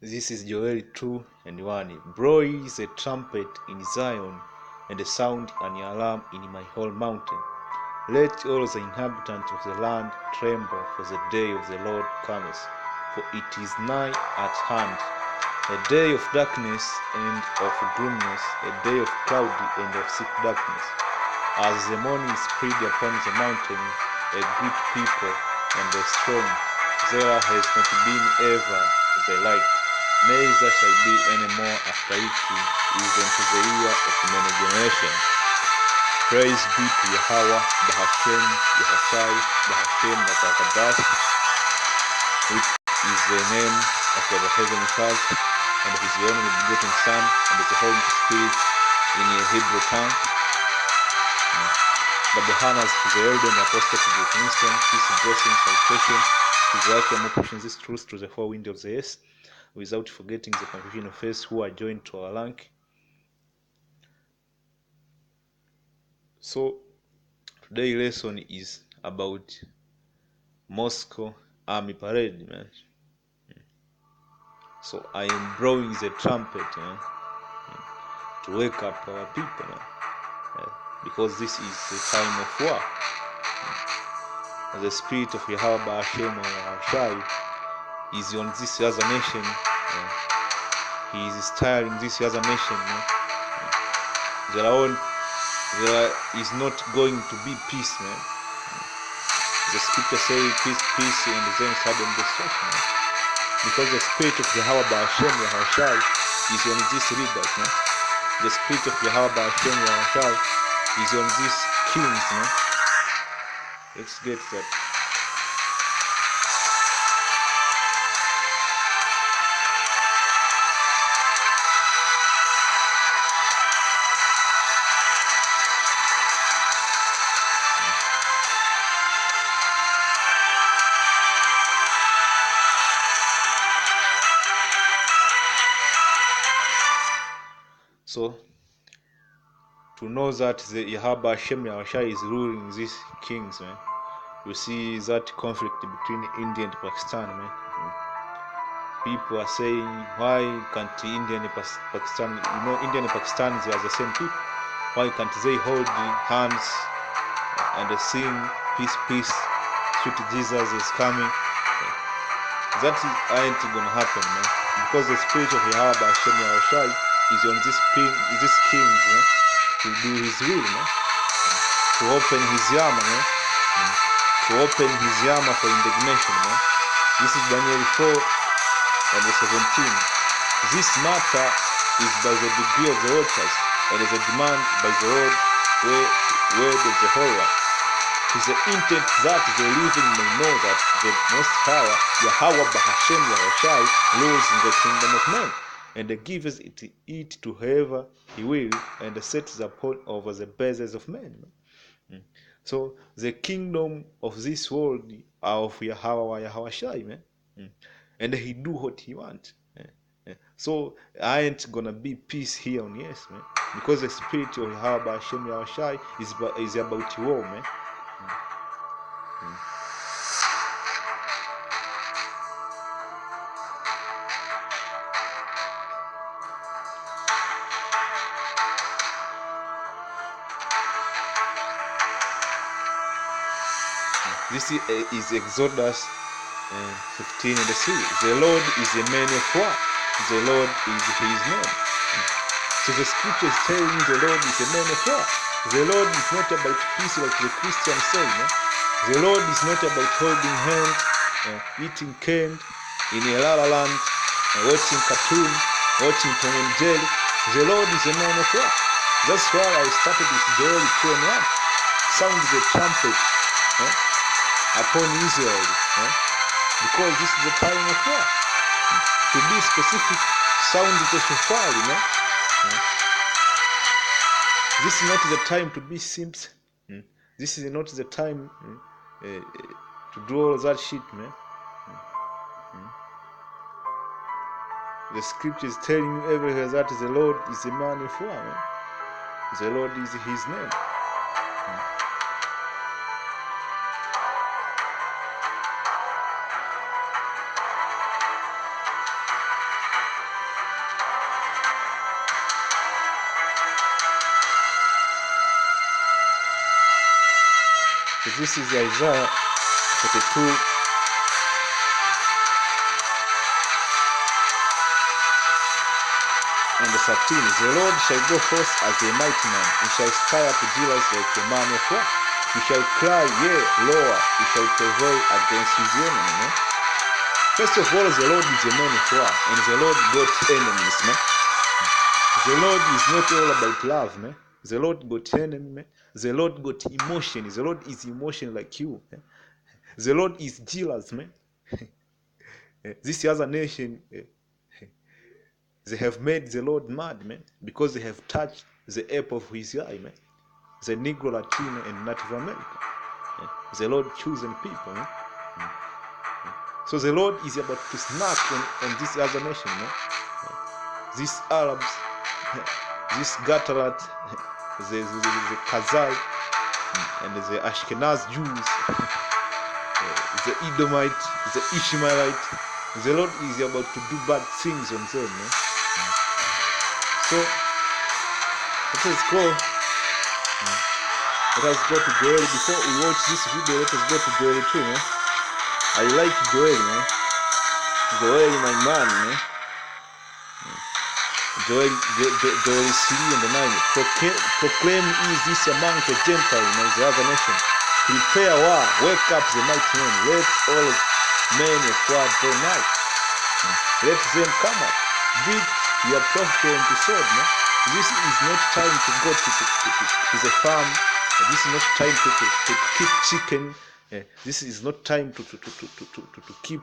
This is Joel 2:1. Blow a trumpet in Zion, and sound an alarm in my whole mountain. Let all the inhabitants of the land tremble, for the day of the Lord cometh, for it is nigh at hand. A day of darkness and of gloominess, a day of cloudy and of thick darkness. As the morning is spread upon the mountains, a great people and a strong, there has not been ever the like, neither shall be any more after it, even to the year of many generations. Praise be to Yahweh, Bahashem, Yahushai, Bahashem, Bakakadash, which is the name of the Heavenly Father, and of His only begotten Son, and of the Holy Spirit in a Hebrew tongue. But the honors to the elder and apostle to the Kingston, peace, blessing, salutation, to the Akim who pushing this truth to the four winds of the earth, without forgetting the confusion of faith who are joined to our rank. So, today's lesson is about Moscow Army Parade, man. So I am blowing the trumpet, to wake up our people, because this is the time of war. The spirit of Yahweh Hashem or Yahushai is on this other nation. He is stirring this other nation. There is not going to be peace, man. The scripture says peace, peace, and then sudden destruction. Because the spirit of Yahweh Hashem Yahushai is on these leaders. The spirit of Yahweh Hashem Yahushai is on these kings. Let's get that. So, to know that the Yahweh Hashem Yahushai is ruling these kings, man, you see that conflict between India and Pakistan, man. People are saying, why can't India and Pakistan, India and Pakistan, they are the same people. Why can't they hold hands and sing peace, peace, sweet Jesus is coming? That ain't gonna happen, man. Because the spirit of Yahweh Hashem Yahushai is on these kings, to do His will, to open His yama, to open His yama for indignation. This is Daniel 4 and 17. This matter is by the degree of the waters, and is a demand by the word of the whole one, to the intent that the living may know that the Most High, Yahweh Bahashem Yahushai, rules in the kingdom of men, and gives it to whoever He will, and sets upon over the bases of men. So the kingdom of this world are of Yahweh Yahushai, man. And He do what He wants. So I ain't gonna be peace here on earth, man, because the spirit of Yahweh Hashem Yahushai is about war, man. This is Exodus 15 and 3. The Lord is a man of war. The Lord is His name. So the scripture is telling you the Lord is a man of war. The Lord is not about peace like the Christians say. The Lord is not about holding hands, eating candy in a la la land, watching cartoon, watching Tom and Jerry. The Lord is a man of war. That's why I started with Joel 2:1. Sound the trumpet upon Israel, because this is the time of war. To be specific, sound the shofar, This is not the time to be simps. This is not the time to do all that shit, man. The scripture is telling you everywhere that the Lord is a man of war, man. The Lord is His name. So this is Isaiah 42. And the 13, the Lord shall go forth as a mighty man, he shall stir up jealous like a man of war. He shall cry, yea, lower, he shall prevail against his enemy. Man. First of all, the Lord is a man of war, and the Lord got enemies. Man. The Lord is not all about love. Man. The Lord got enemy. Man. The Lord got emotion. The Lord is emotion like you. Man. The Lord is jealous. Man. This other nation, they have made the Lord mad, man, because they have touched the apple of his eye, man. The Negro, Latino, and Native America. The Lord chosen people, man. So the Lord is about to snack on this other nation, man. These Arabs, this Gatarat, the Khazar, and the Ashkenaz Jews, the Edomite, the Ishmaelite. The Lord is about to do bad things on them, man. So let us go. Let us go to Joel. Before we watch this video, let us go to Joel 2, man. I like Joel, man. Joel, my man, man. Joel is 3 and 9. Proclaim is this among the Gentiles and the other nation. Prepare war, wake up the mighty men. Let all men of war go out. Let them come up. Beat your prophet into sword, man. This is not time to go to the farm. This is not time to keep chicken. This is not time to keep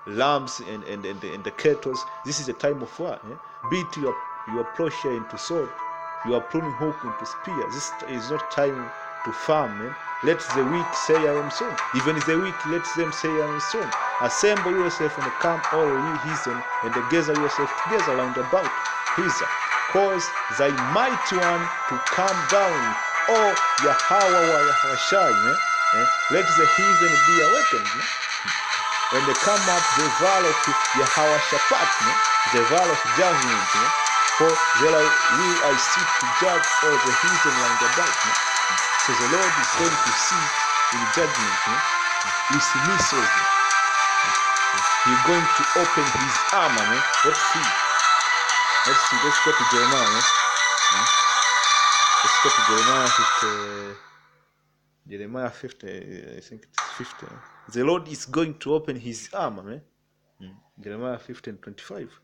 lambs and the cattle. This is a time of war. Beat your plowshare into sword. Your pruning hook into spear. This is not time to farm, man. Let the weak say I am strong. Even the weak, let them say I am strong. Assemble yourself and come all you heathen, and gather yourself together round about Hither. Cause thy mighty one to come down, O Yahweh Yahweh, let the heathen be awakened. When they come up the valley of Yahweh Shaphat, the valley of judgment, for there will I sit to judge all the heathen round about. So the Lord is going to sit in judgment with missiles. He's going to open his armor. Man. Let's see. Let's go to Jeremiah. Man. Let's go to Jeremiah 50. I think it's 50. The Lord is going to open his armor. Man. Jeremiah 50 and 25.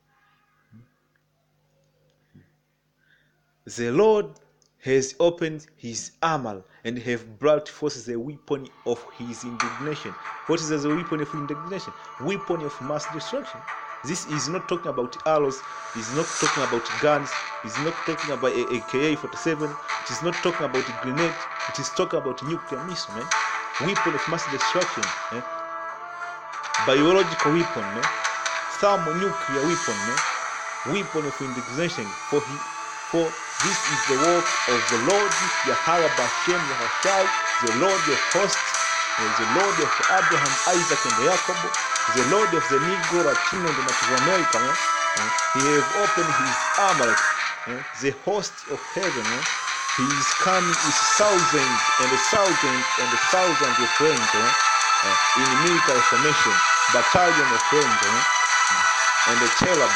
The Lord has opened his armor and have brought forth the weapon of his indignation. What is the weapon of indignation? Weapon of mass destruction. This is not talking about arrows. It's not talking about guns. It's not talking about AK-47. It is not talking about a grenade. It is talking about nuclear missile, man. Weapon of mass destruction, man. Biological weapon, man. Thermonuclear weapon, man. Weapon of indignation. For this is the work of the Lord Yahweh Bashem Yahushai, the Lord of hosts, the Lord of Abraham, Isaac, and Jacob, the Lord of the Negro, Latino, and the Native America. He have opened his armor, the host of heaven. He is coming with thousands and thousands and thousands of angels in military formation, battalion of angels, and the cherub,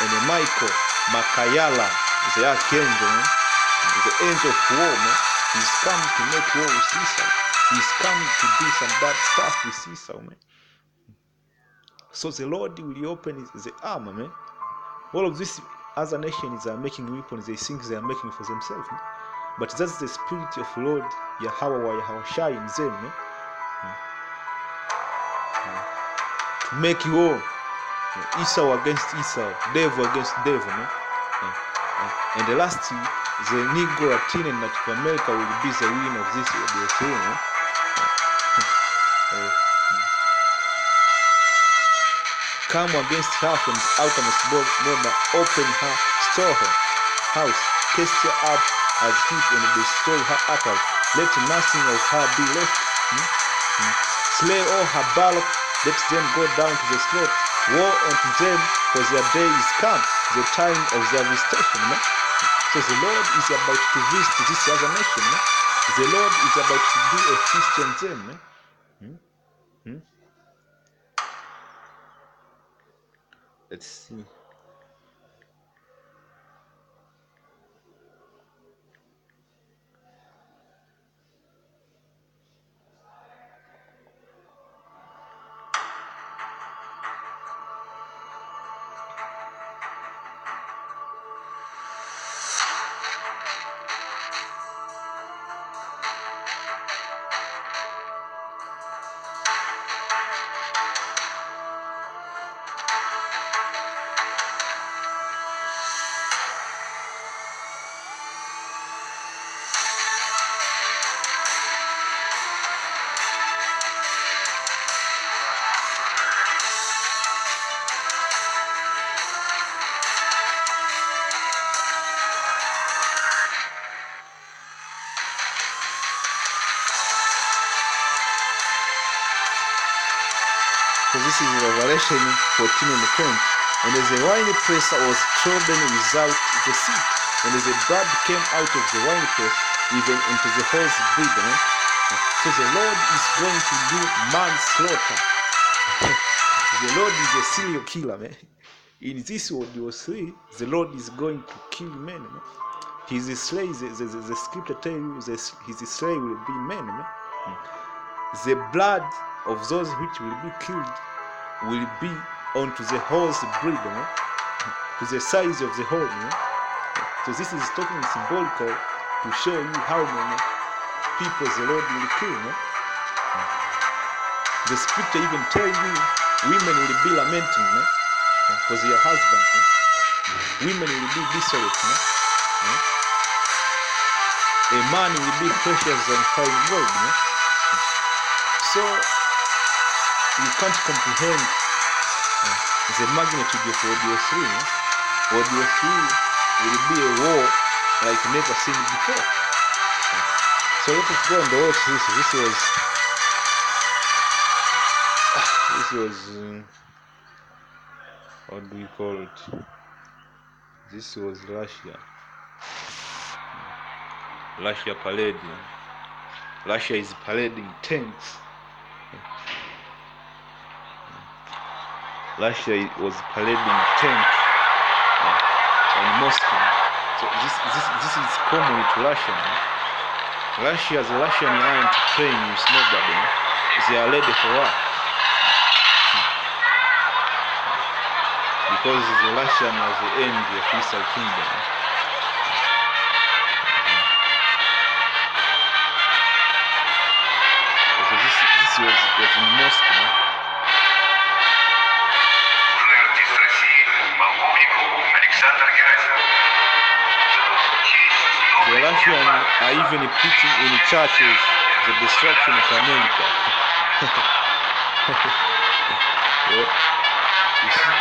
and the Michael. Makayala, the archangel, the angel of war, man. He's come to make war with Esau. He's come to do some bad stuff with Esau, man. So the Lord will open the armor, man. All of these other nations are making weapons. They think they are making for themselves, man. But that's the spirit of Lord Yahweh Yahushai in them, man. To make war. Esau against Esau, devil against devil, man. And the last, the Negro, Latino, and Native America will be the winner of this thing. Come against her from the outermost border, open her storehouse, cast her up as heap and destroy her utterly. Let nothing of her be left. Slay all her bulk, let them go down to the slaughter. Woe unto them, for their day is come, the time of their visitation. Man. So the Lord is about to visit this other nation. Man. The Lord is about to do a feast on them. Let's see. So this is Revelation 14 and 20. And as the winepress was trodden without the seat, and as the blood came out of the winepress, even into the horse breed. So the Lord is going to do manslaughter. The Lord is a serial killer, man. In this audio 3, the Lord is going to kill men. Man. His slay, the scripture tells you his slay will be men. Man. The blood of those which will be killed will be onto the horse breed, to the size of the horn. So this is talking symbolical to show you how many people the Lord will kill. The scripture even tells you women will be lamenting for their husband. Women will be desolate. A man will be precious than fine gold. So you can't comprehend the magnitude of audio 3. Audio 3 will be a war like never seen before. So let us go and watch this. This was what do we call it? This was Russia parade. Russia is parading tanks. Russia was parading tanks in Moscow. So this is common to Russia. The Russian aren't playing with nobody. They are ready for war. Because the Russian was the end of the Eastern Kingdom. So this was in Moscow. The Russians are even preaching in churches the destruction of America. Yeah. You see?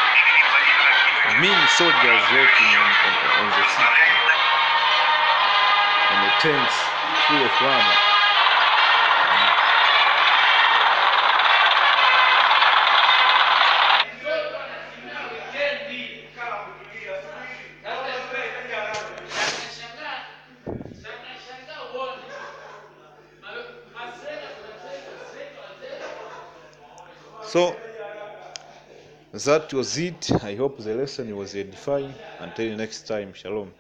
Mean soldiers working on the city, and the tanks full of armor. So that was it. I hope the lesson was edifying. Until next time, shalom.